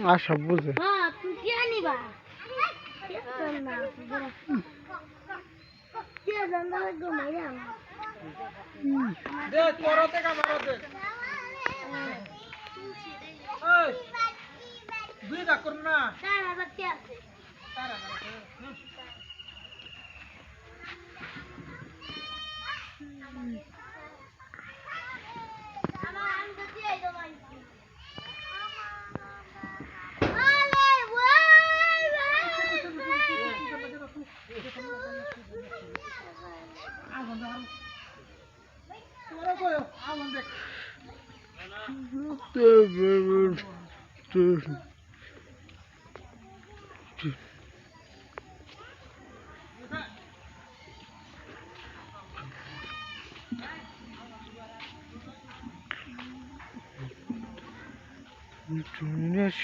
আশা বুঝে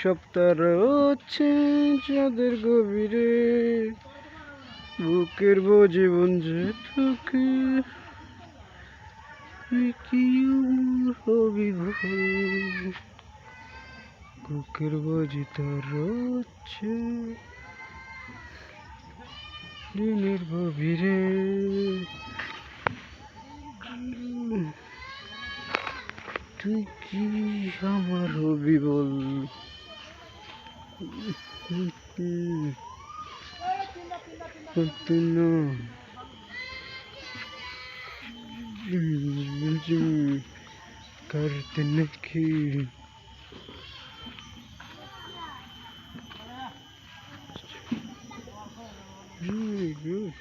সপ্তাহ হচ্ছে যাদের গভীরে বুকের জীবন যে তোকে কি হবি বুকের বোঝি তোর হচ্ছে দিনের গভীরে তুই কি আমার হবি বল करते नहीं good.